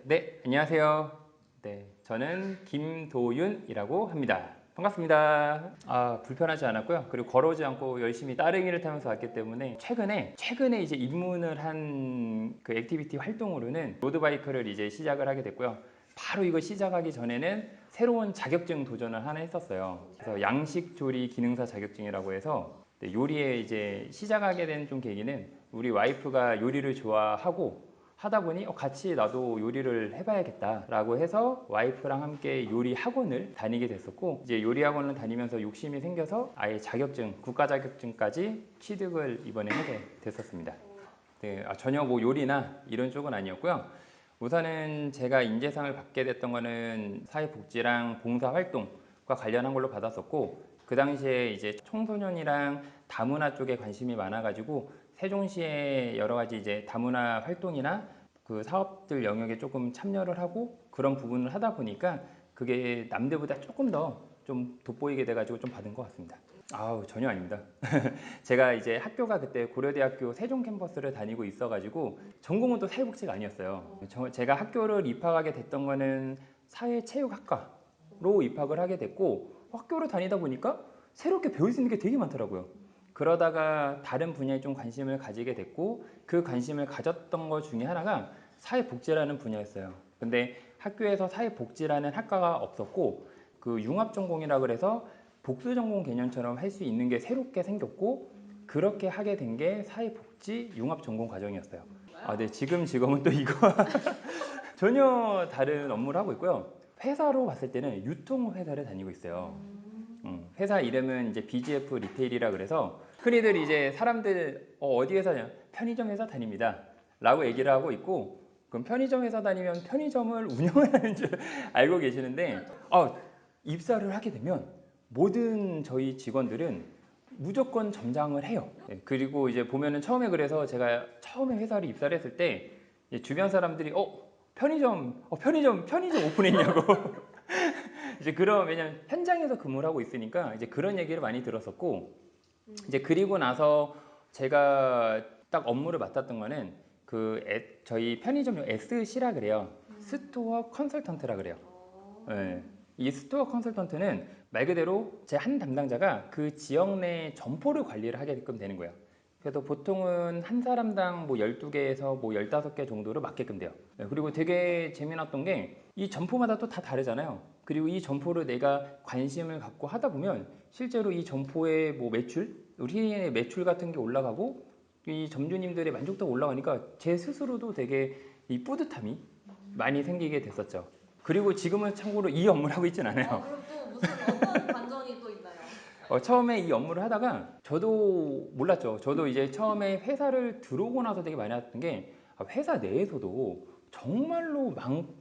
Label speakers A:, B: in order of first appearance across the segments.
A: 네, 안녕하세요. 네, 저는 김도윤이라고 합니다. 반갑습니다. 불편하지 않았고요. 그리고 걸어오지 않고 열심히 따릉이를 타면서 왔기 때문에 최근에 이제 입문을 한 그 액티비티 활동으로는 로드바이크를 이제 시작을 하게 됐고요. 바로 이거 시작하기 전에는 새로운 자격증 도전을 하나 했었어요. 그래서 양식조리 기능사 자격증이라고 해서 네, 요리에 이제 시작하게 된 좀 계기는 우리 와이프가 요리를 좋아하고 하다 보니 같이 나도 요리를 해봐야겠다라고 해서 와이프랑 함께 요리 학원을 다니게 됐었고, 이제 요리 학원을 다니면서 욕심이 생겨서 아예 자격증, 국가 자격증까지 취득을 이번에 하게 됐었습니다. 네, 전혀 뭐 요리나 이런 쪽은 아니었고요. 우선은 제가 인재상을 받게 됐던 거는 사회복지랑 봉사활동과 관련한 걸로 받았었고, 그 당시에 이제 청소년이랑 다문화 쪽에 관심이 많아가지고 세종시의 여러 가지 이제 다문화 활동이나 그 사업들 영역에 조금 참여를 하고 그런 부분을 하다 보니까 그게 남들보다 조금 더 좀 돋보이게 돼가지고 좀 받은 것 같습니다. 전혀 아닙니다. 제가 이제 학교가 그때 고려대학교 세종 캠퍼스를 다니고 있어가지고 전공은 또 사회복지가 아니었어요. 제가 학교를 입학하게 됐던 거는 사회체육학과로 입학을 하게 됐고, 학교를 다니다 보니까 새롭게 배울 수 있는 게 되게 많더라고요. 그러다가 다른 분야에 좀 관심을 가지게 됐고, 그 관심을 가졌던 것 중에 하나가 사회복지라는 분야였어요. 근데 학교에서 사회복지라는 학과가 없었고, 그 융합전공이라 그래서 복수전공 개념처럼 할 수 있는 게 새롭게 생겼고, 그렇게 하게 된 게 사회복지 융합전공 과정이었어요. 네, 지금 직업은 또 이거와 전혀 다른 업무를 하고 있고요. 회사로 봤을 때는 유통회사를 다니고 있어요. 회사 이름은 이제 BGF 리테일이라 그래서 흔히들 이제 사람들 어디 회사냐? 편의점 회사 다닙니다. 라고 얘기를 하고 있고, 그럼 편의점 회사 다니면 편의점을 운영하는 줄 알고 계시는데, 입사를 하게 되면 모든 저희 직원들은 무조건 점장을 해요. 그리고 이제 보면은 처음에, 그래서 제가 처음에 회사를 입사를 했을 때 주변 사람들이 편의점 오픈했냐고 이제 그런, 왜냐면 현장에서 근무를 하고 있으니까 이제 그런 얘기를 많이 들었었고, 이제 그리고 나서 제가 딱 업무를 맡았던 거는 저희 편의점 SC라 그래요. 스토어 컨설턴트라 그래요. 네. 이 스토어 컨설턴트는 말 그대로 제 한 담당자가 그 지역 내 점포를 관리를 하게끔 되는 거예요. 그래서 보통은 한 사람당 뭐 12개에서 뭐 15개 정도를 맡게끔 돼요. 네, 그리고 되게 재미났던 게 이 점포마다 또 다 다르잖아요. 그리고 이 점포를 내가 관심을 갖고 하다 보면 실제로 이 점포의 뭐 매출, 우리의 매출 같은 게 올라가고 이 점주님들의 만족도가 올라가니까 제 스스로도 되게 이 뿌듯함이 많이 생기게 됐었죠. 그리고 지금은 참고로 이 업무를 하고 있진 않아요.
B: 그럼 또 무슨 어떤 반전이 또 있나요?
A: 처음에 이 업무를 하다가 저도 몰랐죠. 저도 이제 처음에 회사를 들어오고 나서 되게 많이 알았던 게, 회사 내에서도 정말로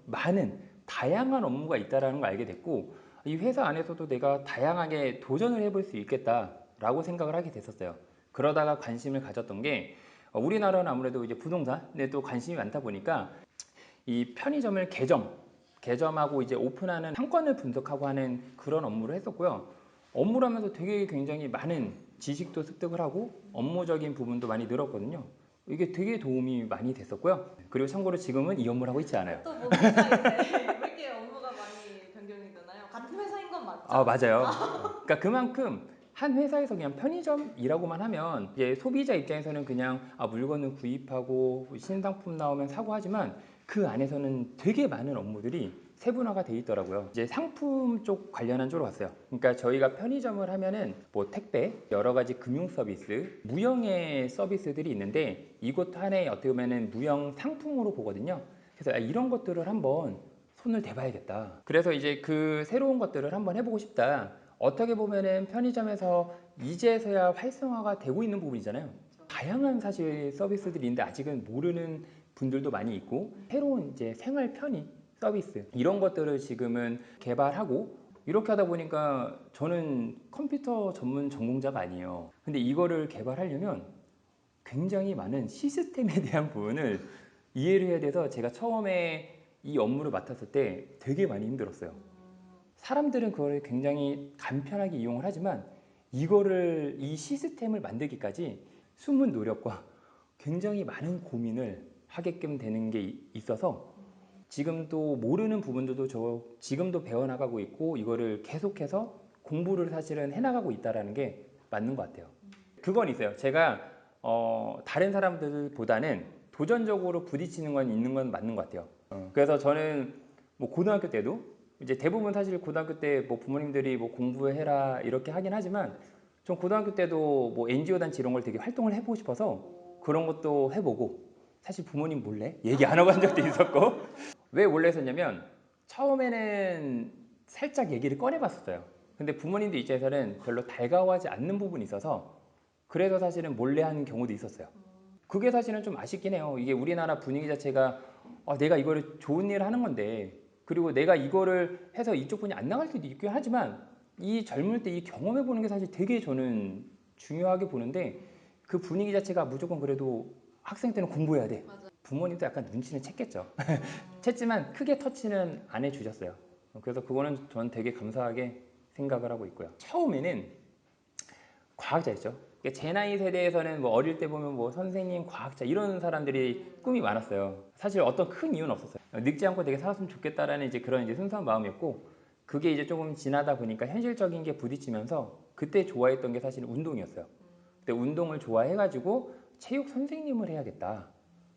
A: 많은 다양한 업무가 있다는 걸 알게 됐고, 이 회사 안에서도 내가 다양하게 도전을 해볼 수 있겠다라고 생각을 하게 됐었어요. 그러다가 관심을 가졌던 게, 우리나라는 아무래도 이제 부동산에 또 관심이 많다 보니까 이 편의점을 개점하고 이제 오픈하는 상권을 분석하고 하는 그런 업무를 했었고요. 업무를 하면서 되게 굉장히 많은 지식도 습득을 하고 업무적인 부분도 많이 늘었거든요. 이게 되게 도움이 많이 됐었고요. 그리고 참고로 지금은 이 업무를 하고 있지 않아요.
B: 또 뭡니까 이제? 왜 이렇게 업무가 많이 변경이 되나요? 같은 회사인 건 맞죠?
A: 맞아요. 그러니까 그만큼 한 회사에서 그냥 편의점이라고만 하면 이제 소비자 입장에서는 그냥 물건을 구입하고 신상품 나오면 사고 하지만, 그 안에서는 되게 많은 업무들이 세분화가 돼 있더라고요. 이제 상품 쪽 관련한 쪽으로 갔어요. 그러니까 저희가 편의점을 하면은 뭐 택배, 여러 가지 금융 서비스, 무형의 서비스들이 있는데, 이것 하나에 어떻게 보면은 무형 상품으로 보거든요. 그래서 이런 것들을 한번 손을 대봐야겠다. 그래서 이제 그 새로운 것들을 한번 해보고 싶다. 어떻게 보면은 편의점에서 이제서야 활성화가 되고 있는 부분이잖아요. 다양한 사실 서비스들이 있는데 아직은 모르는 분들도 많이 있고, 새로운 이제 생활 편의 서비스 이런 것들을 지금은 개발하고, 이렇게 하다 보니까 저는 컴퓨터 전문 전공자가 아니에요. 근데 이거를 개발하려면 굉장히 많은 시스템에 대한 부분을 이해를 해야 돼서 제가 처음에 이 업무를 맡았을 때 되게 많이 힘들었어요. 사람들은 그걸 굉장히 간편하게 이용을 하지만 이 시스템을 만들기까지 숨은 노력과 굉장히 많은 고민을 하게끔 되는 게 있어서 지금도 모르는 부분들도 저 지금도 배워나가고 있고 이거를 계속해서 공부를 사실은 해나가고 있다라는 게 맞는 것 같아요. 그건 있어요. 제가 다른 사람들보다는 도전적으로 부딪히는 건 있는 건 맞는 것 같아요. 그래서 저는 뭐 고등학교 때도 이제 대부분 사실 고등학교 때 뭐 부모님들이 뭐 공부해라 이렇게 하긴 하지만 전 고등학교 때도 뭐 NGO 단체 이런 걸 되게 활동을 해보고 싶어서 그런 것도 해보고 사실 부모님 몰래 얘기 안 하고 한 적도 있었고 왜 몰래 했었냐면 처음에는 살짝 얘기를 꺼내봤었어요. 근데 부모님들 입장에서는 별로 달가워하지 않는 부분이 있어서 그래서 사실은 몰래 하는 경우도 있었어요. 그게 사실은 좀 아쉽긴 해요. 이게 우리나라 분위기 자체가 내가 이거를 좋은 일을 하는 건데 그리고 내가 이거를 해서 이쪽 분이 안 나갈 수도 있긴 하지만 이 젊을 때 이 경험해 보는 게 사실 되게 저는 중요하게 보는데 그 분위기 자체가 무조건 그래도 학생 때는 공부해야 돼. 부모님도 약간 눈치는 챘겠죠. 챘지만 크게 터치는 안 해주셨어요. 그래서 그거는 저는 되게 감사하게 생각을 하고 있고요. 처음에는 과학자였죠. 그러니까 제 나이 세대에서는 뭐 어릴 때 보면 뭐 선생님, 과학자 이런 사람들이 꿈이 많았어요. 사실 어떤 큰 이유는 없었어요. 늙지 않고 되게 살았으면 좋겠다라는 이제 그런 이제 순수한 마음이었고 그게 이제 조금 지나다 보니까 현실적인 게 부딪히면서 그때 좋아했던 게 사실 운동이었어요. 근데 운동을 좋아해가지고 체육 선생님을 해야겠다.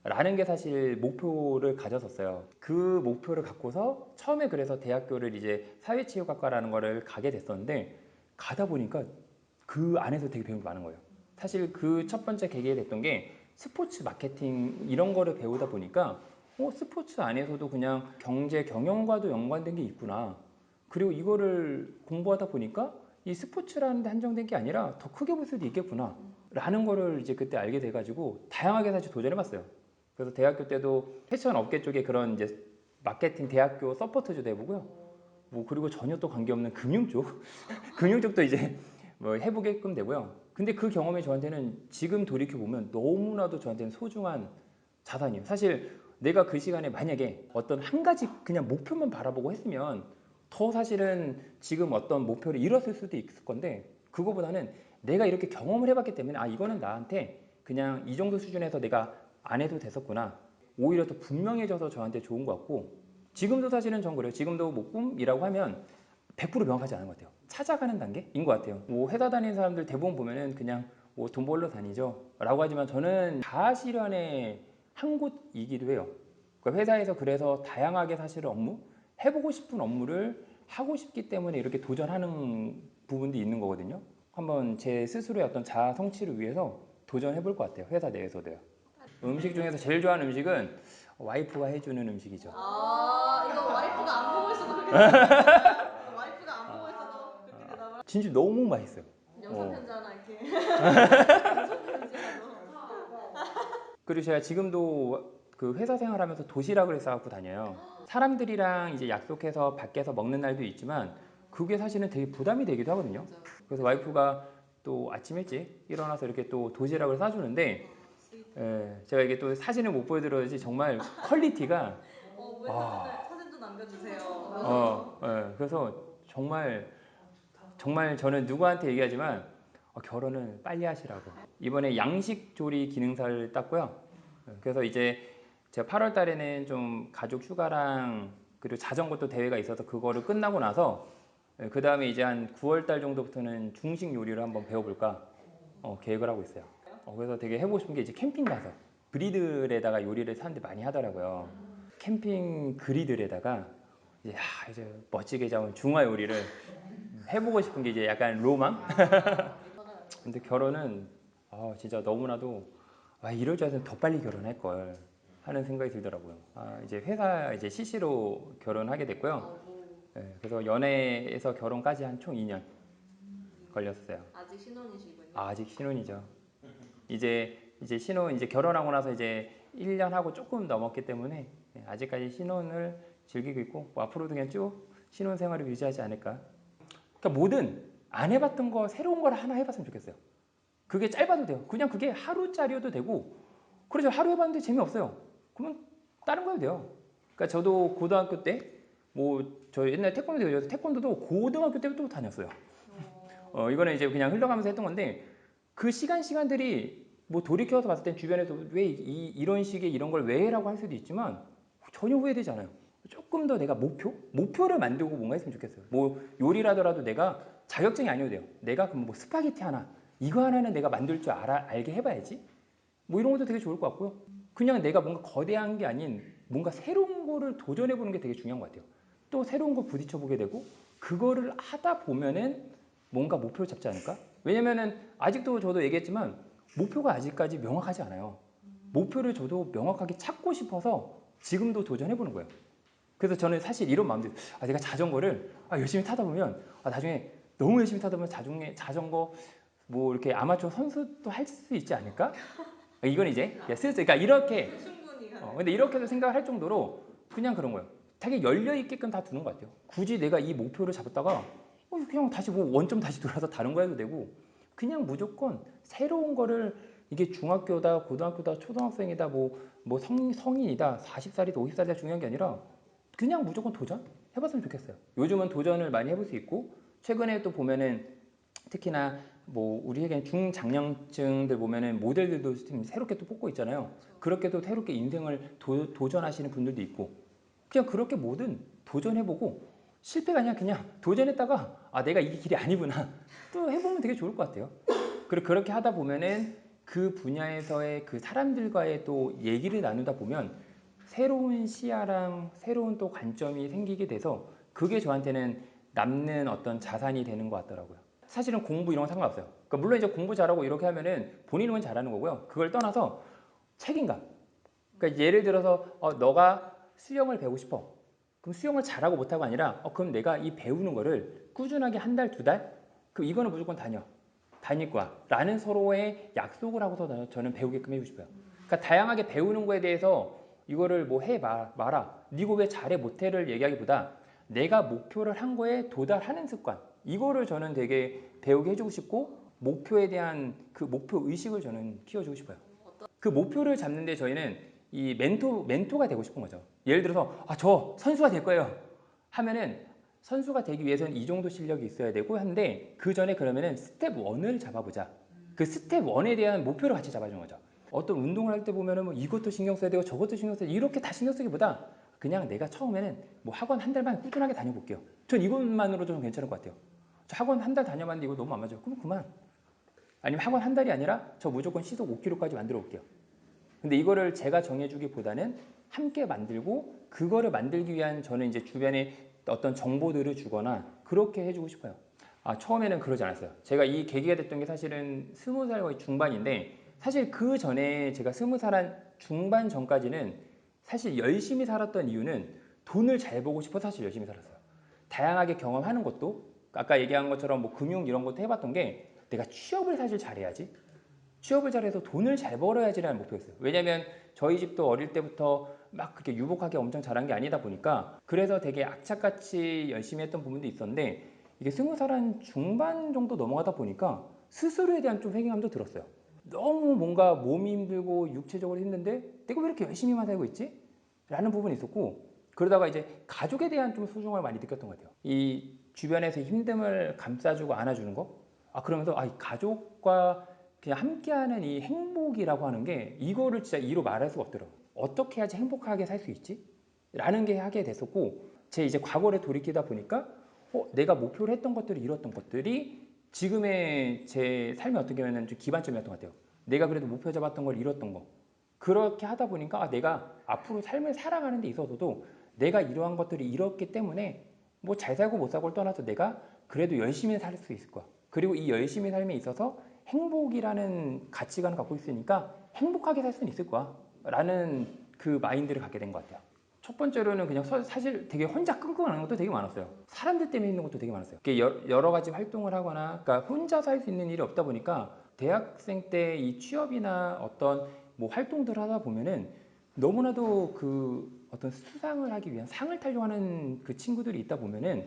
A: 라는 게 사실 목표를 가졌었어요. 그 목표를 갖고서 처음에 그래서 대학교를 이제 사회체육학과라는 거를 가게 됐었는데 가다 보니까 그 안에서 되게 배운 게 많은 거예요. 사실 그 첫 번째 계기가 됐던 게 스포츠 마케팅 이런 거를 배우다 보니까 스포츠 안에서도 그냥 경제 경영과도 연관된 게 있구나. 그리고 이거를 공부하다 보니까 이 스포츠라는 데 한정된 게 아니라 더 크게 볼 수도 있겠구나. 라는 거를 이제 그때 알게 돼가지고 다양하게 사실 도전해봤어요. 그래서 대학교 때도 패션 업계 쪽에 그런 이제 마케팅 대학교 서포트즈도 해보고요. 뭐 그리고 전혀 또 관계없는 금융 쪽, 금융 쪽도 이제 뭐 해보게끔 되고요. 근데 그 경험이 저한테는 지금 돌이켜 보면 너무나도 저한테는 소중한 자산이에요. 사실 내가 그 시간에 만약에 어떤 한 가지 그냥 목표만 바라보고 했으면 더 사실은 지금 어떤 목표를 이뤘을 수도 있을 건데 그거보다는 내가 이렇게 경험을 해봤기 때문에 이거는 나한테 그냥 이 정도 수준에서 내가 안 해도 됐었구나. 오히려 더 분명해져서 저한테 좋은 것 같고 지금도 사실은 전 그래요. 지금도 뭐 꿈이라고 하면 100% 명확하지 않은 것 같아요. 찾아가는 단계인 것 같아요. 뭐 회사 다니는 사람들 대부분 보면은 그냥 뭐 돈 벌러 다니죠. 라고 하지만 저는 자아 실현의 한 곳이기도 해요. 그러니까 회사에서 그래서 다양하게 사실 업무, 해보고 싶은 업무를 하고 싶기 때문에 이렇게 도전하는 부분도 있는 거거든요. 한번 제 스스로의 어떤 자아 성취를 위해서 도전해 볼 것 같아요. 회사 내에서도요. 음식 중에서 제일 좋아하는 음식은 와이프가 해주는 음식이죠.
B: 이거 와이프가 안 보고 있어도 그렇게 대답을 와이프가 안 보고 있어도 그렇게 대답을
A: 진짜 너무 맛있어요.
B: 영상 편지 하나 이렇게 영상 편지라도
A: 그리고 제가 지금도 그 회사 생활하면서 도시락을 싸갖고 다녀요. 사람들이랑 이제 약속해서 밖에서 먹는 날도 있지만 그게 사실은 되게 부담이 되기도 하거든요. 그래서 와이프가 또 아침 일찍 일어나서 이렇게 또 도시락을 싸주는데 제가 이게 또 사진을 못 보여드려야지 정말 퀄리티가
B: 왜 사진도 남겨주세요.
A: 그래서 정말 저는 누구한테 얘기하지만 결혼을 빨리 하시라고. 이번에 양식 조리 기능사를 땄고요. 그래서 이제 제가 8월 달에는 좀 가족 휴가랑 그리고 자전거 또 대회가 있어서 그거를 끝나고 나서 그 다음에 이제 한 9월 달 정도부터는 중식 요리를 한번 배워볼까 계획을 하고 있어요. 그래서 되게 해보고 싶은 게 이제 캠핑 가서 그리들에다가 요리를 사람들이 많이 하더라고요. 캠핑 그리들에다가 이제 멋지게 잡은 중화 요리를 해보고 싶은 게 이제 약간 로망? 근데 결혼은 진짜 너무나도 이럴 줄 알았으면 더 빨리 결혼할 걸 하는 생각이 들더라고요. 이제 회사 이제 CC로 결혼하게 됐고요. 그래서 연애에서 결혼까지 한 총 2년 걸렸어요.
B: 아직 신혼이시군요.
A: 아직 신혼이죠. 이제 신혼 이제 결혼하고 나서 이제 1년 하고 조금 넘었기 때문에 아직까지 신혼을 즐기고 있고 뭐 앞으로도 그냥 쭉 신혼 생활을 유지하지 않을까. 그러니까 뭐든 안 해봤던 거 새로운 걸 하나 해봤으면 좋겠어요. 그게 짧아도 돼요. 그냥 그게 하루짜리여도 되고 그래서 하루 해봤는데 재미없어요. 그러면 다른 거 해도 돼요. 그러니까 저도 고등학교 때 뭐 저 옛날에 태권도 배워서 태권도도 고등학교 때부터 다녔어요. 이거는 이제 그냥 흘러가면서 했던 건데 그 시간들이 뭐 돌이켜서 봤을 땐 주변에서 왜 이런 식의 이런 걸 왜 해라고 할 수도 있지만 전혀 후회되지 않아요. 조금 더 내가 목표를 만들고 뭔가 했으면 좋겠어요. 뭐 요리라더라도 내가 자격증이 아니어도 돼요. 내가 그럼 뭐 스파게티 하나 이거 하나는 내가 만들 줄 알게 해봐야지. 뭐 이런 것도 되게 좋을 것 같고요. 그냥 내가 뭔가 거대한 게 아닌 뭔가 새로운 거를 도전해보는 게 되게 중요한 것 같아요. 또 새로운 거 부딪혀보게 되고 그거를 하다 보면은 뭔가 목표를 잡지 않을까? 왜냐면은 아직도 저도 얘기했지만 목표가 아직까지 명확하지 않아요. 목표를 저도 명확하게 찾고 싶어서 지금도 도전해보는 거예요. 그래서 저는 사실 이런 마음도 내가 자전거를 열심히 타다 보면 나중에 너무 열심히 타다 보면 나중에 자전거 뭐 이렇게 아마추어 선수도 할 수 있지 않을까? 이건 이제 슬슬 그러니까 이렇게
B: 충분히
A: 근데 이렇게도 생각을 할 정도로 그냥 그런 거예요. 되게 열려 있게끔 다 두는 것 같아요. 굳이 내가 이 목표를 잡았다가 그냥 다시 뭐 원점 다시 돌아서 다른 거 해도 되고 그냥 무조건 새로운 거를 이게 중학교다 고등학교다 초등학생이다 뭐 성인이다 40살이다 50살이다 중요한 게 아니라 그냥 무조건 도전 해봤으면 좋겠어요. 요즘은 도전을 많이 해볼 수 있고 최근에 또 보면은 특히나 뭐 우리에게 중장년층들 보면은 모델들도 지금 새롭게 또 뽑고 있잖아요. 그렇게 또 새롭게 인생을 도전하시는 분들도 있고 그냥 그렇게 뭐든 도전해보고 실패가 아니라 그냥 도전했다가 내가 이게 길이 아니구나 또 해보면 되게 좋을 것 같아요. 그리고 그렇게 하다 보면은 그 분야에서의 그 사람들과의 또 얘기를 나누다 보면 새로운 시야랑 새로운 또 관점이 생기게 돼서 그게 저한테는 남는 어떤 자산이 되는 것 같더라고요. 사실은 공부 이런 건 상관없어요. 그러니까 물론 이제 공부 잘하고 이렇게 하면은 본인은 잘하는 거고요. 그걸 떠나서 책임감. 그러니까 예를 들어서 너가 수영을 배우고 싶어. 그럼 수영을 잘하고 못하고 아니라 그럼 내가 이 배우는 거를 꾸준하게 한 달, 두 달? 그럼 이거는 무조건 다닐 거야. 라는 서로의 약속을 하고서 저는 배우게끔 해주고 싶어요. 그러니까 다양하게 배우는 거에 대해서 이거를 뭐 해 마라. 니가 왜 잘해 못해를 얘기하기보다 내가 목표를 한 거에 도달하는 습관. 이거를 저는 되게 배우게 해주고 싶고 목표에 대한 그 목표 의식을 저는 키워주고 싶어요. 그 목표를 잡는데 저희는 이 멘토가 되고 싶은 거죠. 예를 들어서 저 선수가 될 거예요 하면은 선수가 되기 위해서는 이 정도 실력이 있어야 되고 한데 그 전에 그러면은 스텝 1을 잡아보자. 그 스텝 1에 대한 목표를 같이 잡아주는 거죠. 어떤 운동을 할 때 보면은 뭐 이것도 신경 써야 되고 저것도 신경 써야 되고 이렇게 다 신경 쓰기보다 그냥 내가 처음에는 뭐 학원 한 달만 꾸준하게 다녀볼게요. 전 이것만으로도 좀 괜찮을 것 같아요. 저 학원 한 달 다녀봤는데 이거 너무 안 맞아요. 그럼 그만. 아니면 학원 한 달이 아니라 저 무조건 시속 5km까지 만들어 볼게요. 근데 이거를 제가 정해주기보다는 함께 만들고 그거를 만들기 위한 저는 이제 주변에 어떤 정보들을 주거나 그렇게 해주고 싶어요. 처음에는 그러지 않았어요. 제가 이 계기가 됐던 게 사실은 20살 거의 중반인데 사실 그 전에 제가 20살 한 중반 전까지는 사실 열심히 살았던 이유는 돈을 잘 벌고 싶어서 사실 열심히 살았어요. 다양하게 경험하는 것도 아까 얘기한 것처럼 뭐 금융 이런 것도 해봤던 게 내가 취업을 사실 잘해야지 취업을 잘해서 돈을 잘 벌어야지라는 목표였어요. 왜냐면 저희 집도 어릴 때부터 막 그렇게 유복하게 엄청 잘한 게 아니다 보니까 그래서 되게 악착같이 열심히 했던 부분도 있었는데 이게 20살 한 중반 정도 넘어가다 보니까 스스로에 대한 좀 회의감도 들었어요. 너무 뭔가 몸이 힘들고 육체적으로 힘든데 내가 왜 이렇게 열심히만 살고 있지? 라는 부분이 있었고 그러다가 이제 가족에 대한 좀 소중함을 많이 느꼈던 것 같아요. 이 주변에서 힘듦을 감싸주고 안아주는 거? 그러면서 이 가족과 그냥 함께하는 이 행복이라고 하는 게 이거를 진짜 이로 말할 수가 없더라고요. 어떻게 해야지 행복하게 살 수 있지? 라는 게 하게 됐었고 제 이제 과거를 돌이키다 보니까 내가 목표를 했던 것들이 이뤘던 것들이 지금의 제 삶의 어떻게 보면 좀 기반점이었던 것 같아요. 내가 그래도 목표 잡았던 걸 이뤘던 거. 그렇게 하다 보니까 내가 앞으로 삶을 살아가는 데 있어서도 내가 이러한 것들이 이뤘기 때문에 뭐 잘 살고 못 살고를 떠나서 내가 그래도 열심히 살 수 있을 거야. 그리고 이 열심히 삶에 있어서 행복이라는 가치관을 갖고 있으니까 행복하게 살 수는 있을 거야. 라는 그 마인드를 갖게 된 것 같아요. 첫 번째로는 그냥 사실 되게 혼자 끙끙하는 것도 되게 많았어요. 사람들 때문에 있는 것도 되게 많았어요. 여러 가지 활동을 하거나 그러니까 혼자서 할 수 있는 일이 없다 보니까 대학생 때 이 취업이나 어떤 뭐 활동들을 하다 보면은 너무나도 그 어떤 수상을 하기 위한 상을 타려고 하는 그 친구들이 있다 보면은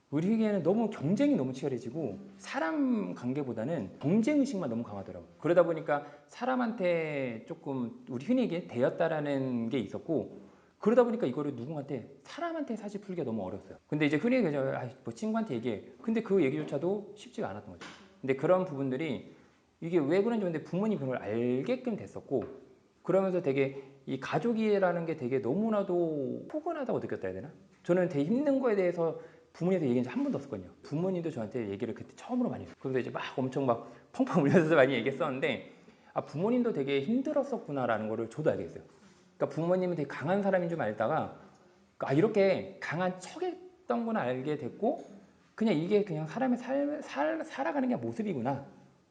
A: 우리에게는 너무 경쟁이 너무 치열해지고 사람 관계보다는 경쟁의식만 너무 강하더라고요. 그러다 보니까 사람한테 조금 우리 흔히 얘기해 대였다라는 게 있었고 그러다 보니까 이거를 누군가한테 사람한테 사실 풀기가 너무 어려웠어요. 근데 이제 흔히 그냥 뭐 친구한테 얘기해. 근데 그 얘기조차도 쉽지가 않았던 거죠. 근데 그런 부분들이 이게 왜 그런지 근데 부모님 그걸 알게끔 됐었고 그러면서 되게 이 가족이라는 게 되게 너무나도 포근하다고 느꼈다 해야 되나? 저는 되게 힘든 거에 대해서 부모님한테 얘기한 적 한 번도 없었거든요. 부모님도 저한테 얘기를 그때 처음으로 많이 했어요. 그래서 이제 막 엄청 막 펑펑 울면서 많이 얘기했었는데 아, 부모님도 되게 힘들었었구나라는 거를 저도 알게 됐어요. 그러니까 부모님은 되게 강한 사람인 줄 알다가 아, 이렇게 강한 척했던 건 알게 됐고 그냥 이게 그냥 사람의 살아가는 게 모습이구나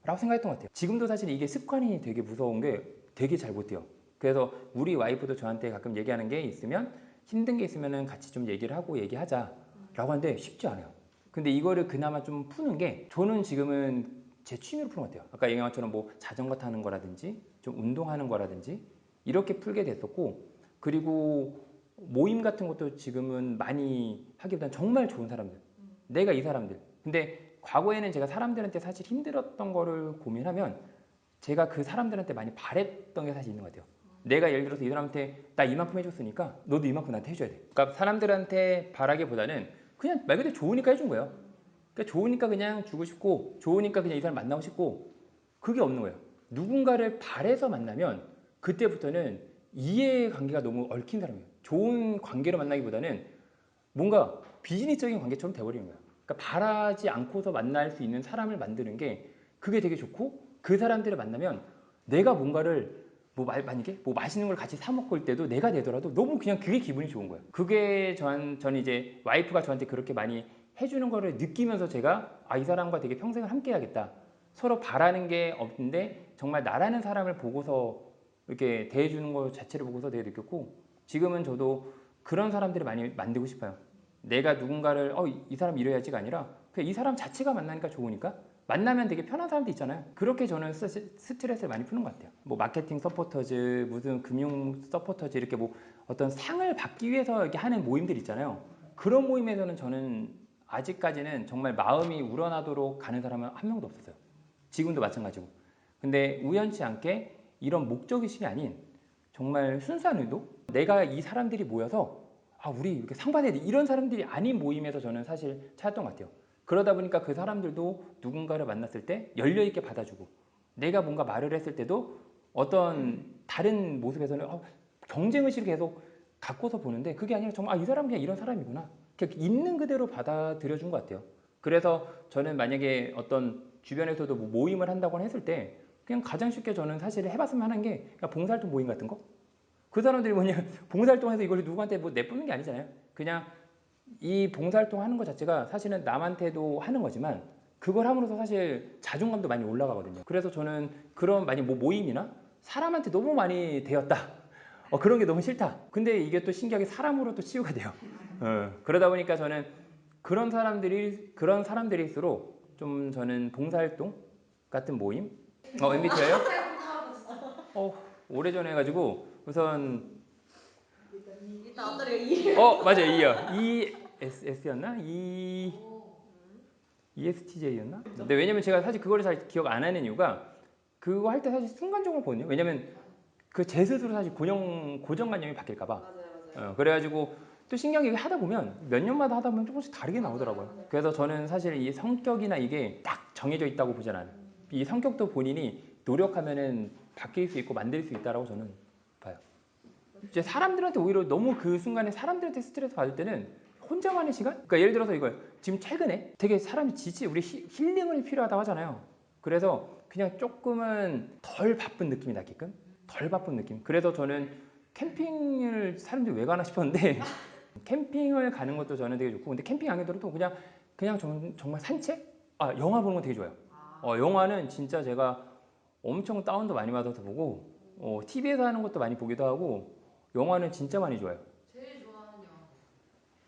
A: 라고 생각했던 것 같아요. 지금도 사실 이게 습관이 되게 무서운 게 되게 잘 못해요. 그래서 우리 와이프도 저한테 가끔 얘기하는 게 있으면 힘든 게 있으면 같이 좀 얘기를 하고 얘기하자 라고 하는데 쉽지 않아요. 근데 이거를 그나마 좀 푸는 게 저는 지금은 제 취미로 푸는 것 같아요. 아까 얘기한 것처럼 뭐 자전거 타는 거라든지 좀 운동하는 거라든지 이렇게 풀게 됐었고 그리고 모임 같은 것도 지금은 많이 하기보다는 정말 좋은 사람들 내가 이 사람들 근데 과거에는 제가 사람들한테 사실 힘들었던 거를 고민하면 제가 그 사람들한테 많이 바랬던 게 사실 있는 것 같아요. 내가 예를 들어서 이 사람한테 나 이만큼 해줬으니까 너도 이만큼 나한테 해줘야 돼. 그러니까 사람들한테 바라기보다는 그냥 말 그대로 좋으니까 해준 거예요. 그러니까 좋으니까 그냥 주고 싶고 좋으니까 그냥 이 사람 만나고 싶고 그게 없는 거예요. 누군가를 바래서 만나면 그때부터는 이해 관계가 너무 얽힌 사람이에요. 좋은 관계로 만나기보다는 뭔가 비즈니스적인 관계처럼 돼버리는 거예요. 그러니까 바라지 않고서 만날 수 있는 사람을 만드는 게 그게 되게 좋고 그 사람들을 만나면 내가 뭔가를 만약에 뭐 맛있는 걸 같이 사 먹을 때도 내가 되더라도 너무 그냥 그게 기분이 좋은 거예요. 그게 저는 이제 와이프가 저한테 그렇게 많이 해주는 거를 느끼면서 제가 아, 이 사람과 되게 평생을 함께 해야겠다. 서로 바라는 게 없는데 정말 나라는 사람을 보고서 이렇게 대해주는 것 자체를 보고서 되게 느꼈고 지금은 저도 그런 사람들을 많이 만들고 싶어요. 내가 누군가를 이 사람 이래야지가 아니라 그냥 이 사람 자체가 만나니까 좋으니까 만나면 되게 편한 사람도 있잖아요. 그렇게 저는 스트레스를 많이 푸는 것 같아요. 뭐 마케팅 서포터즈, 무슨 금융 서포터즈 이렇게 뭐 어떤 상을 받기 위해서 이렇게 하는 모임들 있잖아요. 그런 모임에서는 저는 아직까지는 정말 마음이 우러나도록 가는 사람은 한 명도 없었어요. 지금도 마찬가지고. 근데 우연치 않게 이런 목적의식이 아닌 정말 순수한 의도? 내가 이 사람들이 모여서 아, 우리 이렇게 상 받아야 돼. 이런 사람들이 아닌 모임에서 저는 사실 찾았던 것 같아요. 그러다 보니까 그 사람들도 누군가를 만났을 때 열려있게 받아주고 내가 뭔가 말을 했을 때도 어떤 다른 모습에서는 경쟁의식을 계속 갖고서 보는데 그게 아니라 정말 이 사람은 그냥 이런 사람이구나. 그냥 있는 그대로 받아들여준 것 같아요. 그래서 저는 만약에 어떤 주변에서도 뭐 모임을 한다고 했을 때 그냥 가장 쉽게 저는 사실 해봤으면 하는 게 그냥 봉사활동 모임 같은 거? 그 사람들이 뭐냐 봉사활동해서 이걸 누구한테 뭐 내뿜는 게 아니잖아요. 그냥 이 봉사활동 하는 것 자체가 사실은 남한테도 하는 거지만 그걸 함으로써 사실 자존감도 많이 올라가거든요. 그래서 저는 그런 만약 뭐 모임이나 사람한테 너무 많이 되었다. 그런 게 너무 싫다. 근데 이게 또 신기하게 사람으로 또 치유가 돼요. 그러다 보니까 저는 그런 사람들일수록 좀 저는 봉사활동 같은 모임 MBTI요? 어, 오래전에 해가지고 우선
B: 일단 앞다리가 2.
A: 맞아요. E요. ESS였나? ESTJ였나? 근데 왜냐면 제가 사실 그거를 잘 기억 안 하는 이유가 그거 할 때 사실 순간적으로 거든요. 왜냐면 그 제 스스로 사실 고정관념이 바뀔까봐.
B: 맞아요.
A: 그래가지고 또 신기한 게 하다 보면 몇 년마다 하다 보면 조금씩 다르게 나오더라고요. 그래서 저는 사실 이 성격이나 이게 딱 정해져 있다고 보진 않아요. 이 성격도 본인이 노력하면은 바뀔 수 있고 만들 수 있다라고 저는 봐요. 이제 사람들한테 오히려 너무 그 순간에 사람들한테 스트레스 받을 때는 혼자만의 시간? 그러니까 예를 들어서 이거예요. 지금 최근에 되게 사람이 우리 힐링이 필요하다고 하잖아요. 그래서 그냥 조금은 덜 바쁜 느낌이 나게끔 덜 바쁜 느낌. 그래서 저는 캠핑을 사람들이 왜 가나 싶었는데 캠핑을 가는 것도 저는 되게 좋고 근데 캠핑 안 가더라도 그냥 정말 산책? 영화 보는 거 되게 좋아요. 영화는 진짜 제가 엄청 다운도 많이 받아서 보고 TV에서 하는 것도 많이 보기도 하고 영화는 진짜 많이 좋아요.
C: 제일 좋아하는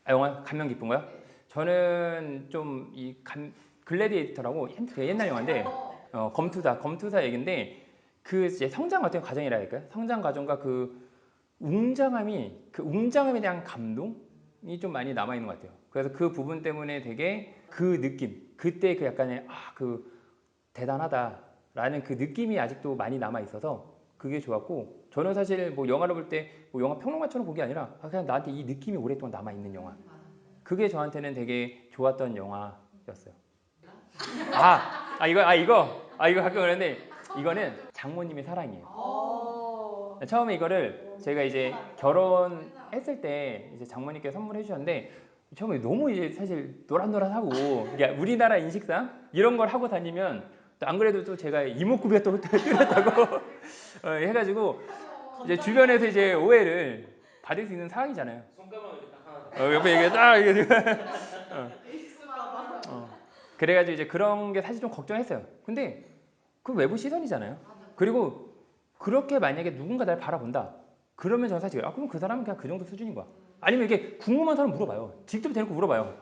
C: 영화.
A: 영화 감명 깊은 거요? 저는 좀 글래디에이터라고 되게 옛날 영화인데 검투사 얘긴데 그 이제 성장 과정의 과정이라 할까요? 성장 과정과 그 웅장함에 대한 감동이 좀 많이 남아 있는 것 같아요. 그래서 그 부분 때문에 되게 그 느낌, 그때 그 약간의 그 대단하다라는 그 느낌이 아직도 많이 남아 있어서 그게 좋았고 저는 사실 뭐 영화를 볼 때 뭐 영화 평론가처럼 본 게 아니라 그냥 나한테 이 느낌이 오랫동안 남아 있는 영화. 그게 저한테는 되게 좋았던 영화였어요. 이거 가끔 그러는데 이거는 장모님의 사랑이에요. 처음에 이거를 제가 이제 결혼했을 때 이제 장모님께 선물해 주셨는데 처음에 너무 이제 사실 노란노란하고 그러니까 우리나라 인식상 이런 걸 하고 다니면 또 안 그래도 또 제가 이목구비가 또 뚜렷하고 해가지고 이제 주변에서 이제 오해를 받을 수 있는 상황이잖아요.
C: 손가락 이렇게 딱 하나
A: 옆에 이게 딱 이게
B: 에이스가
A: 그래가지고 이제 그런 게 사실 좀 걱정했어요. 근데 그 외부 시선이잖아요. 그리고 그렇게 만약에 누군가 날 바라본다. 그러면 저는 사실 그럼 그 사람은 그냥 그 정도 수준인 거야. 아니면 이게 궁금한 사람 물어봐요. 직접 대놓고 물어봐요.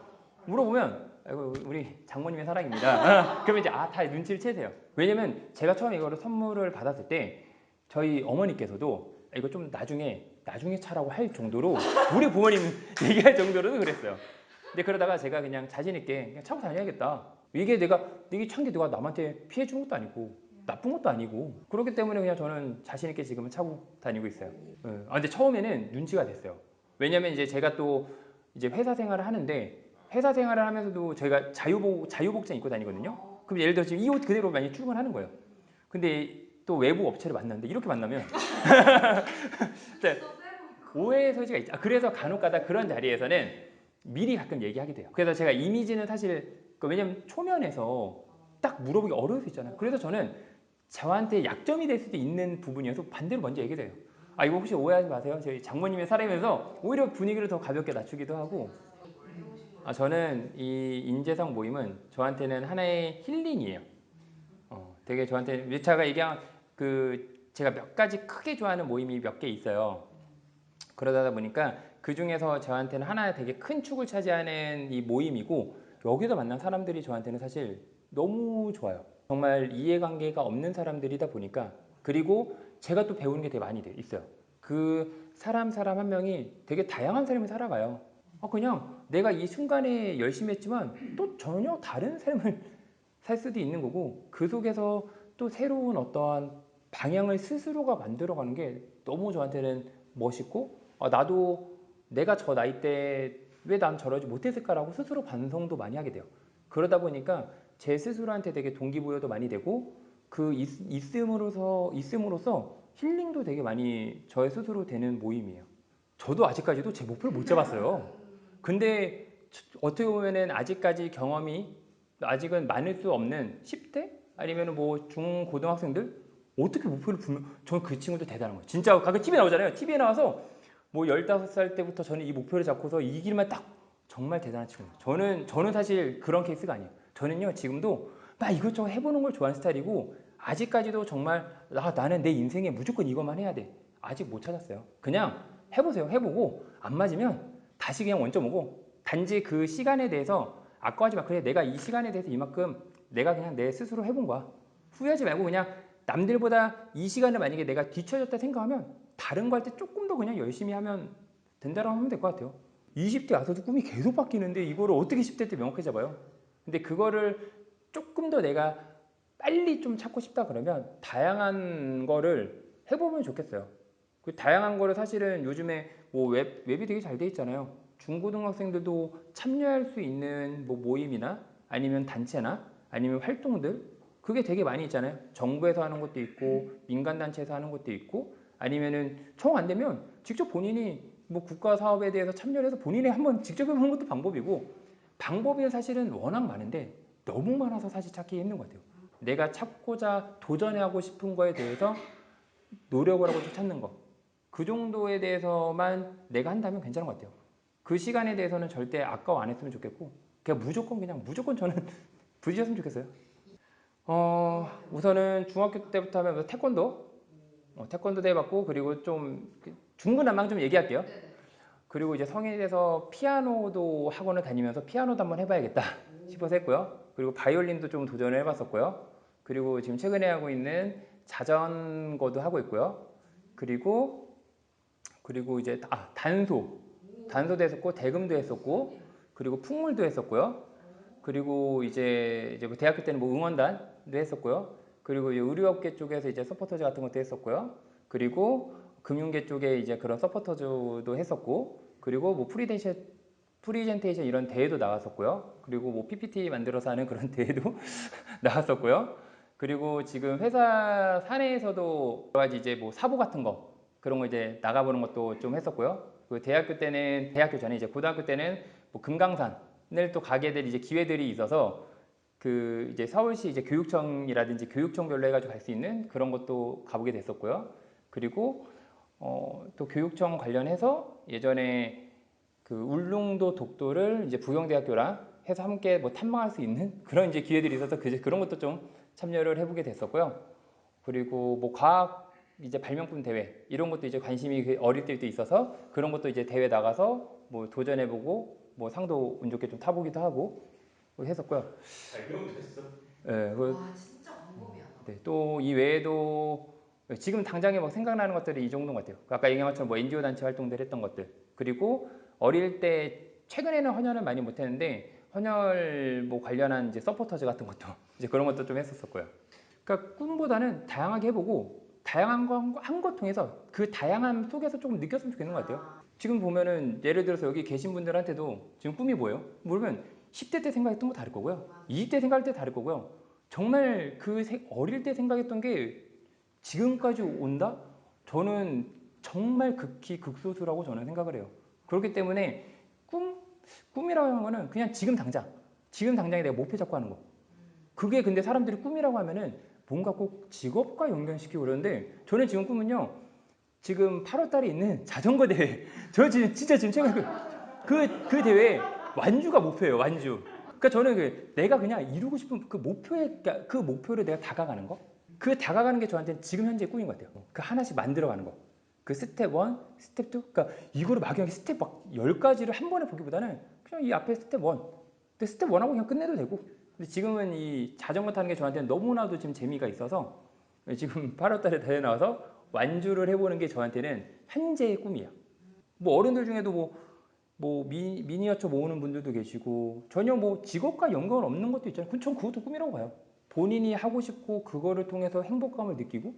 A: 물어보면 아이고, 우리 장모님의 사랑입니다. 그러면 이제 다 눈치를 채세요. 왜냐면 제가 처음에 이거를 선물을 받았을 때 저희 어머니께서도 이거 좀 나중에 차라고 할 정도로 우리 부모님 얘기할 정도로도 그랬어요. 근데 그러다가 제가 그냥 자신 있게 그냥 차고 다녀야겠다. 이게 찬 게 내가 남한테 피해 준 것도 아니고 나쁜 것도 아니고 그렇기 때문에 그냥 저는 자신 있게 지금은 차고 다니고 있어요. 근데 처음에는 눈치가 됐어요. 왜냐면 이제 제가 또 이제 회사 생활을 하는데 회사 생활을 하면서도 저희가 자유복장 입고 다니거든요. 그럼 예를 들어 지금 이 옷 그대로 많이 출근하는 거예요. 근데 또 외부 업체를 만났는데 이렇게 만나면 오해의 소지가 있죠. 그래서 간혹가다 그런 자리에서는 미리 가끔 얘기하게 돼요. 그래서 제가 이미지는 사실 왜냐면 초면에서 딱 물어보기 어려울 수 있잖아요. 그래서 저는 저한테 약점이 될 수도 있는 부분이어서 반대로 먼저 얘기를 해요. 이거 혹시 오해하지 마세요. 저희 장모님의 사람이면서 오히려 분위기를 더 가볍게 낮추기도 하고. 저는 이 인재성 모임은 저한테는 하나의 힐링이에요. 되게 저한테 제가 얘기한 제가 몇 가지 크게 좋아하는 모임이 몇 개 있어요. 그러다 보니까 그 중에서 저한테는 하나 되게 큰 축을 차지하는 이 모임이고 여기서 만난 사람들이 저한테는 사실 너무 좋아요. 정말 이해관계가 없는 사람들이다 보니까 그리고 제가 또 배우는 게 되게 많이 있어요. 그 사람 한 명이 되게 다양한 삶을 살아가요. 그냥 내가 이 순간에 열심히 했지만 또 전혀 다른 삶을 살 수도 있는 거고 그 속에서 또 새로운 어떠한 방향을 스스로가 만들어가는 게 너무 저한테는 멋있고 나도 내가 저 나이 때 왜 난 저러지 못했을까라고 스스로 반성도 많이 하게 돼요. 그러다 보니까 제 스스로한테 되게 동기부여도 많이 되고 그 있음으로써 힐링도 되게 많이 저의 스스로 되는 모임이에요. 저도 아직까지도 제 목표를 못 잡았어요. 근데 어떻게 보면은 아직까지 경험이 아직은 많을 수 없는 10대 아니면 뭐 중고등학생들 어떻게 목표를 불면 저는 그 친구들 대단한 거예요. 진짜 가끔 TV에 나오잖아요. TV에 나와서 뭐 15살 때부터 저는 이 목표를 잡고서 이 길만 딱 정말 대단한 친구예요. 저는 사실 그런 케이스가 아니에요. 저는요 지금도 막 이것저것 해보는 걸 좋아하는 스타일이고 아직까지도 정말 나는 내 인생에 무조건 이것만 해야 돼. 아직 못 찾았어요. 그냥 해보세요. 해보고 안 맞으면 다시 그냥 원점 오고 단지 그 시간에 대해서 아까워하지 마. 그래 내가 이 시간에 대해서 이만큼 내가 그냥 내 스스로 해본 거야. 후회하지 말고 그냥 남들보다 이 시간을 만약에 내가 뒤처졌다 생각하면 다른 거 할 때 조금 더 그냥 열심히 하면 된다라고 하면 될 것 같아요. 20대 와서도 꿈이 계속 바뀌는데 이거를 어떻게 10대 때 명확히 잡아요? 근데 그거를 조금 더 내가 빨리 좀 찾고 싶다 그러면 다양한 거를 해보면 좋겠어요. 그 다양한 거를 사실은 요즘에 뭐 웹이 되게 잘 돼 있잖아요. 중고등학생들도 참여할 수 있는 뭐 모임이나 아니면 단체나 아니면 활동들 그게 되게 많이 있잖아요. 정부에서 하는 것도 있고 민간 단체에서 하는 것도 있고 아니면은 정 안 되면 직접 본인이 뭐 국가 사업에 대해서 참여를 해서 본인이 한번 직접 해보는 것도 방법이고 방법이 사실은 워낙 많은데 너무 많아서 사실 찾기 힘든 것 같아요. 내가 찾고자 도전하고 싶은 거에 대해서 노력을 하고 찾는 거. 그 정도에 대해서만 내가 한다면 괜찮은 것 같아요. 그 시간에 대해서는 절대 아까워 안 했으면 좋겠고 그냥 무조건 저는 부딪혔으면 좋겠어요. 우선은 중학교 때부터 하면 태권도도 해봤고 그리고 좀 중구난방 좀 얘기할게요. 그리고 이제 성인이 돼서 피아노도 학원을 다니면서 피아노도 한번 해봐야겠다 싶어서 했고요. 그리고 바이올린도 좀 도전을 해봤었고요. 그리고 지금 최근에 하고 있는 자전거도 하고 있고요. 그리고 이제 단소도 했었고 대금도 했었고 그리고 풍물도 했었고요. 그리고 이제 뭐 대학교 때는 뭐 응원단도 했었고요. 그리고 이제 의료업계 쪽에서 이제 서포터즈 같은 것도 했었고요. 그리고 금융계 쪽에 이제 그런 서포터즈도 했었고, 그리고 뭐 프리젠테이션 이런 대회도 나왔었고요. 그리고 뭐 PPT 만들어서 하는 그런 대회도 나왔었고요. 그리고 지금 회사 사내에서도 여러 가지 이제 뭐 사보 같은 거 그런 거 이제 나가보는 것도 좀 했었고요. 그 대학교 때는 대학교 전에 이제 고등학교 때는 뭐 금강산을 또 가게 될 이제 기회들이 있어서 그 이제 서울시 이제 교육청이라든지 교육청별로 해가지고 갈 수 있는 그런 것도 가보게 됐었고요. 그리고 또 교육청 관련해서 예전에 그 울릉도 독도를 이제 부경대학교랑 해서 함께 뭐 탐방할 수 있는 그런 이제 기회들이 있어서 그런 것도 좀 참여를 해보게 됐었고요. 그리고 뭐 과학 이제 발명품 대회 이런 것도 이제 관심이 그 어릴 때도 있어서 그런 것도 이제 대회 나가서 뭐 도전해보고 뭐 상도 운 좋게 좀 타보기도 하고 뭐 했었고요.
C: 발명됐어.
A: 예,
B: 와 진짜 광범위하다.
A: 네, 또 이 외에도 지금 당장에 뭐 생각나는 것들이 이 정도인 것 같아요. 아까 얘기한 것처럼 뭐 NGO 단체 활동들 했던 것들 그리고 어릴 때 최근에는 헌혈을 많이 못했는데 헌혈 뭐 관련한 이제 서포터즈 같은 것도 이제 그런 것도 좀 했었었고요. 그러니까 꿈보다는 다양하게 해보고 다양한 거 한 것 통해서 그 다양함 속에서 조금 느꼈으면 좋겠는 것 같아요. 지금 보면은 예를 들어서 여기 계신 분들한테도 지금 꿈이 뭐예요? 모르면 10대 때 생각했던 거 다를 거고요. 20대 생각할 때 다를 거고요. 정말 그 어릴 때 생각했던 게 지금까지 온다? 저는 정말 극히 극소수라고 저는 생각을 해요. 그렇기 때문에 꿈이라고 하는 거는 그냥 지금 당장에 내가 목표 잡고 하는 거. 그게 근데 사람들이 꿈이라고 하면은 뭔가 꼭 직업과 연결시키고 그러는데 저는 지금 꿈은요. 지금 8월 달에 있는 자전거 대회. 저 지금 진짜 지금 최근에 그 대회 완주가 목표예요. 완주. 그러니까 저는 내가 그냥 이루고 싶은 그 목표에 그러니까 그 목표를 내가 다가가는 거. 그 다가가는 게 저한테는 지금 현재 꿈인 것 같아요. 그 하나씩 만들어가는 거. 그 스텝 1, 스텝 2. 그러니까 이거를 막연하게 스텝 막 10가지를 한 번에 보기보다는 그냥 이 앞에 스텝 1. 근데 스텝 1하고 그냥 끝내도 되고. 근데 지금은 이 자전거 타는 게 저한테는 너무나도 지금 재미가 있어서 지금 8월 달에 대회 나와서 완주를 해보는 게 저한테는 현재의 꿈이에요. 뭐 어른들 중에도 뭐 미니어처 모으는 분들도 계시고 전혀 뭐 직업과 연관 없는 것도 있잖아요. 전 그것도 꿈이라고 봐요. 본인이 하고 싶고 그거를 통해서 행복감을 느끼고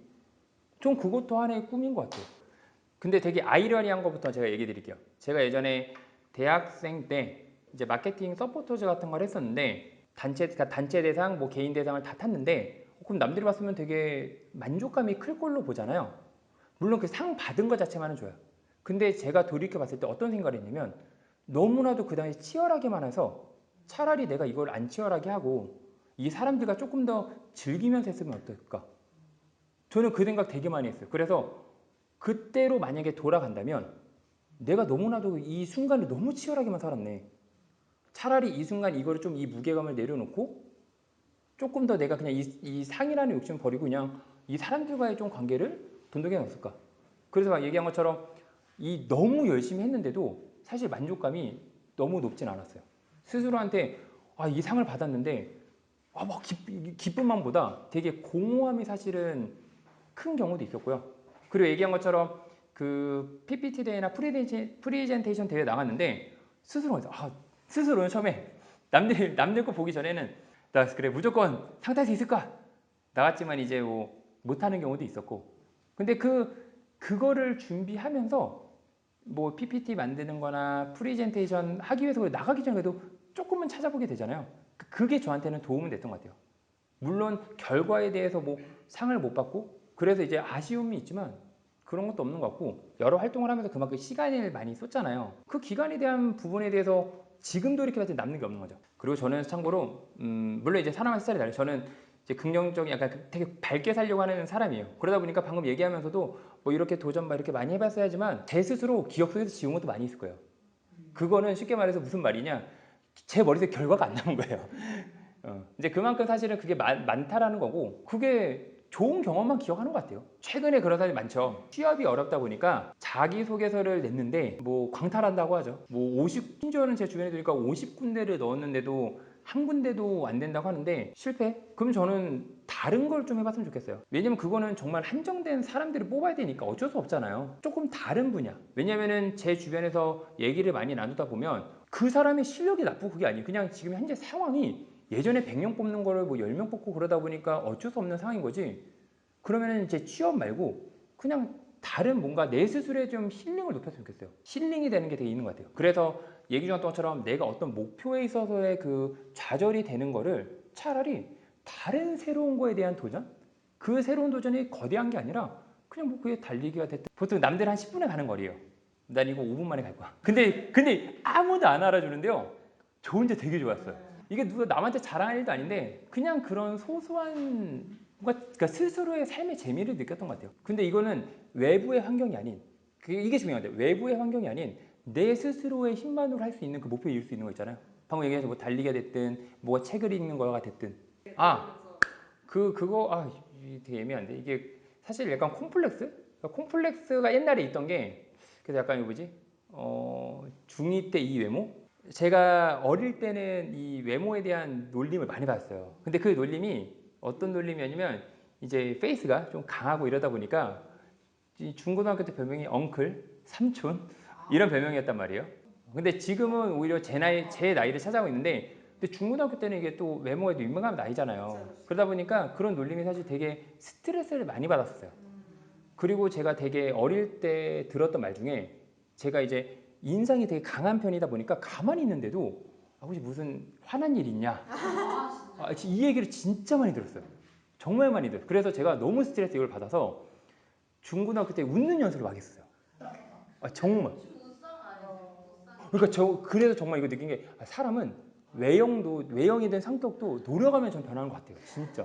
A: 전 그것도 하나의 꿈인 것 같아요. 근데 되게 아이러니한 것부터 제가 얘기 드릴게요. 제가 예전에 대학생 때 이제 마케팅 서포터즈 같은 걸 했었는데 단체 대상, 뭐 개인 대상을 다 탔는데 그럼 남들이 봤으면 되게 만족감이 클 걸로 보잖아요. 물론 그 상 받은 것 자체만은 좋아요. 근데 제가 돌이켜 봤을 때 어떤 생각을 했냐면 너무나도 그 당시 치열하게만 해서 차라리 내가 이걸 안 치열하게 하고 이 사람들과 조금 더 즐기면서 했으면 어떨까? 저는 그 생각 되게 많이 했어요. 그래서 그때로 만약에 돌아간다면 내가 너무나도 이 순간을 너무 치열하게만 살았네. 차라리 이 순간 이거를 좀 이 무게감을 내려놓고 조금 더 내가 그냥 이 상이라는 욕심을 버리고 그냥 이 사람들과의 좀 관계를 돈독해 놨을까? 그래서 막 얘기한 것처럼 이 너무 열심히 했는데도 사실 만족감이 너무 높진 않았어요. 스스로한테 이 상을 받았는데 막 기쁨만보다 되게 공허함이 사실은 큰 경우도 있었고요. 그리고 얘기한 것처럼 그 PPT 대회나 프리젠테이션 대회 나갔는데 스스로는 처음에 남들 거 보기 전에는 나 그래 무조건 상 탈 수 있을까 나갔지만 이제 뭐 못하는 경우도 있었고 근데 그거를 준비하면서 뭐 PPT 만드는 거나 프리젠테이션 하기 위해서 나가기 전에도 조금은 찾아보게 되잖아요. 그게 저한테는 도움은 됐던 것 같아요. 물론 결과에 대해서 뭐 상을 못 받고 그래서 이제 아쉬움이 있지만 그런 것도 없는 것 같고 여러 활동을 하면서 그만큼 시간을 많이 썼잖아요. 그 기간에 대한 부분에 대해서 지금도 이렇게 봤을 때 남는 게 없는 거죠. 그리고 저는 참고로 물론 이제 사람의 스타일이 달라요. 저는 이제 긍정적인 약간 되게 밝게 살려고 하는 사람이에요. 그러다 보니까 방금 얘기하면서도 뭐 이렇게 도전 막 이렇게 많이 해봤어야지만 제 스스로 기억 속에서 지운 것도 많이 있을 거예요. 그거는 쉽게 말해서 무슨 말이냐 제 머릿속에 결과가 안 남은 거예요. 이제 그만큼 사실은 그게 많다라는 거고 그게 좋은 경험만 기억하는 것 같아요. 최근에 그런 사람이 많죠. 취업이 어렵다 보니까 자기소개서를 냈는데 뭐 광탈한다고 하죠. 뭐 심지어는 제 주변에 들으니까 50군데를 넣었는데도 한 군데도 안 된다고 하는데 실패? 그럼 저는 다른 걸 좀 해봤으면 좋겠어요. 왜냐면 그거는 정말 한정된 사람들을 뽑아야 되니까 어쩔 수 없잖아요. 조금 다른 분야. 왜냐면은 제 주변에서 얘기를 많이 나누다 보면 그 사람의 실력이 나쁘고 그게 아니에요. 그냥 지금 현재 상황이 예전에 100명 뽑는 거를 뭐 10명 뽑고 그러다 보니까 어쩔 수 없는 상황인 거지. 그러면은 이제 취업 말고 그냥 다른 뭔가 내 스스로의 좀 힐링을 높였으면 좋겠어요. 힐링이 되는 게 되게 있는 것 같아요. 그래서 얘기 중에 것처럼 내가 어떤 목표에 있어서의 그 좌절이 되는 거를 차라리 다른 새로운 거에 대한 도전? 그 새로운 도전이 거대한 게 아니라 그냥 뭐 그게 달리기가 됐든 보통 남들 한 10분에 가는 거리예요. 난 이거 5분 만에 갈 거야. 근데 아무도 안 알아주는데요. 저 혼자 되게 좋았어요. 이게 누가 남한테 자랑할 일도 아닌데 그냥 그런 소소한 뭔가 그러니까 스스로의 삶의 재미를 느꼈던 것 같아요. 근데 이거는 외부의 환경이 아닌 이게 중요한데 외부의 환경이 아닌 내 스스로의 힘만으로 할 수 있는 그 목표에 이룰 수 있는 거 있잖아요. 방금 얘기해서 뭐 달리기가 됐든 뭐 책을 읽는 거가 됐든 그거 이게 되게 애매한데 이게 사실 약간 콤플렉스? 그러니까 콤플렉스가 옛날에 있던 게 그래서 약간 이거 뭐지? 중2 때 이 외모? 제가 어릴 때는 이 외모에 대한 놀림을 많이 받았어요. 근데 그 놀림이 어떤 놀림이었냐면 이제 페이스가 좀 강하고 이러다 보니까 이 중고등학교 때 별명이 엉클, 삼촌 이런 별명이었단 말이에요. 근데 지금은 오히려 제 나이를 찾아오고 있는데 근데 중고등학교 때는 이게 또 외모에도 민감한 나이잖아요. 그러다 보니까 그런 놀림이 사실 되게 스트레스를 많이 받았었어요. 그리고 제가 되게 어릴 때 들었던 말 중에 제가 이제 인상이 되게 강한 편이다 보니까 가만히 있는데도 혹시 무슨 화난 일 있냐? 이 얘기를 진짜 많이 들었어요. 정말 많이 들었어요. 그래서 제가 너무 스트레스 이걸 받아서 중고등학교 때 웃는 연습을 막 했어요. 정말. 그러니까 그래서 정말 이거 느낀 게 사람은 외형이 된 성격도 노력하면 좀 변하는 것 같아요. 진짜.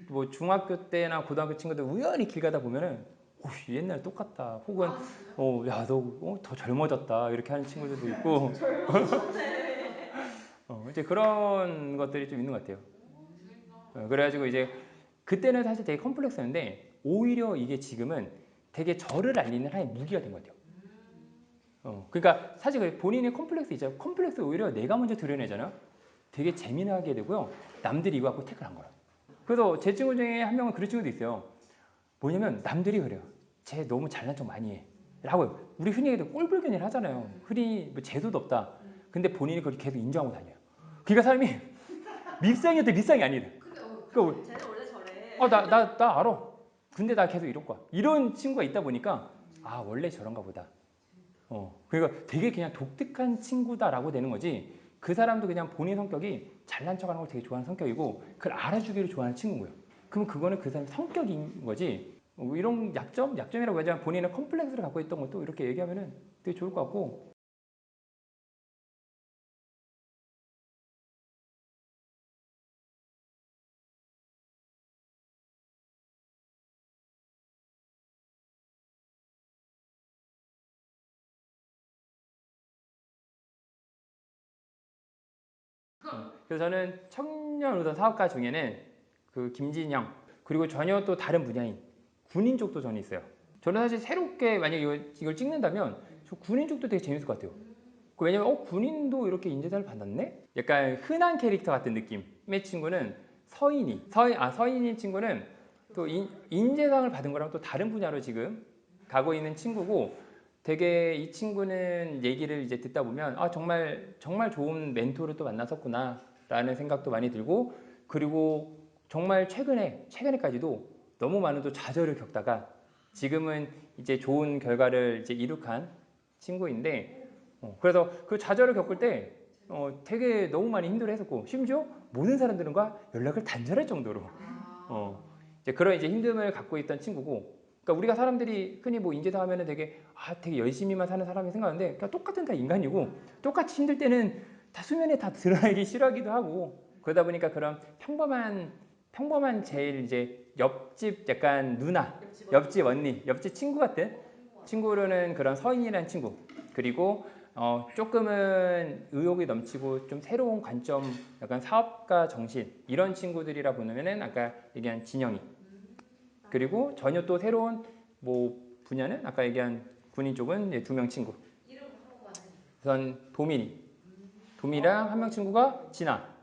A: 뭐 중학교 때나 고등학교 친구들 우연히 길 가다 보면은 옛날 똑같다. 혹은 야 너 더 젊어졌다 이렇게 하는 친구들도 있고 이제 그런 것들이 좀 있는 것 같아요. 그래가지고 이제 그때는 사실 되게 컴플렉스였는데 오히려 이게 지금은 되게 저를 알리는 하나의 무기가 된 것 같아요. 그러니까 사실 본인의 컴플렉스 있잖아요. 컴플렉스 오히려 내가 먼저 드러내잖아요. 되게 재미나게 되고요. 남들이 이거 갖고 태클한 거야. 그래서 제 친구 중에 한 명은 그런 친구도 있어요. 뭐냐면 남들이 그래요. 쟤 너무 잘난 척 많이 해. 라고 우리 흔히 얘기해도 꼴불견이를 하잖아요. 흔히 뭐 재수도 없다. 근데 본인이 그걸 계속 인정하고 다녀요. 그러니까 사람이 밉상이었대 밉상이 아니다. 그러니까
B: 쟤는 원래 저래.
A: 나 알아. 근데 나 계속 이럴 거야. 이런 친구가 있다 보니까 원래 저런가 보다. 그러니까 되게 그냥 독특한 친구다라고 되는 거지. 그 사람도 그냥 본인 성격이 잘난 척하는 걸 되게 좋아하는 성격이고 그걸 알아주기를 좋아하는 친구인 거예요. 그럼 그거는 그 사람 성격인 거지. 이런 약점이라고 하지만 본인의 컴플렉스를 갖고 있던 것도 이렇게 얘기하면은 되게 좋을 것 같고. 그래서 저는 청년 우선 사업가 중에는 그 김진영 그리고 전혀 또 다른 분야인 군인 쪽도 저는 있어요. 저는 사실 새롭게 만약 이걸 찍는다면 저 군인 쪽도 되게 재밌을 것 같아요. 왜냐면 군인도 이렇게 인재상을 받았네? 약간 흔한 캐릭터 같은 느낌의 친구는 서인인 친구는 또 인재상을 받은 거랑 또 다른 분야로 지금 가고 있는 친구고 되게 이 친구는 얘기를 이제 듣다 보면 정말 정말 좋은 멘토를 또 만났었구나 라는 생각도 많이 들고 그리고 정말 최근에까지도 너무 많은 또 좌절을 겪다가 지금은 이제 좋은 결과를 이제 이룩한 친구인데 그래서 그 좌절을 겪을 때 되게 너무 많이 힘들어했었고 심지어 모든 사람들과 연락을 단절할 정도로 이제 그런 이제 힘듦을 갖고 있던 친구고 그러니까 우리가 사람들이 흔히 뭐 인재다 하면은 되게 열심히만 사는 사람이 생각하는데 그러니까 똑같은 다 인간이고 똑같이 힘들 때는 다 수면에 다 드러나기 싫어하기도 하고 그러다 보니까 그런 평범한 제일 이제 옆집 약간 누나 옆집 언니 옆집 친구 같은 친구로는 그런 서인이라는 친구 그리고 조금은 의욕이 넘치고 좀 새로운 관점 약간 사업가 정신 이런 친구들이라 보면은 아까 얘기한 진영이 그리고 전혀 또 새로운 뭐 분야는 아까 얘기한 군인 쪽은 2명 친구 우선 도민이랑 한 명 친구가 진아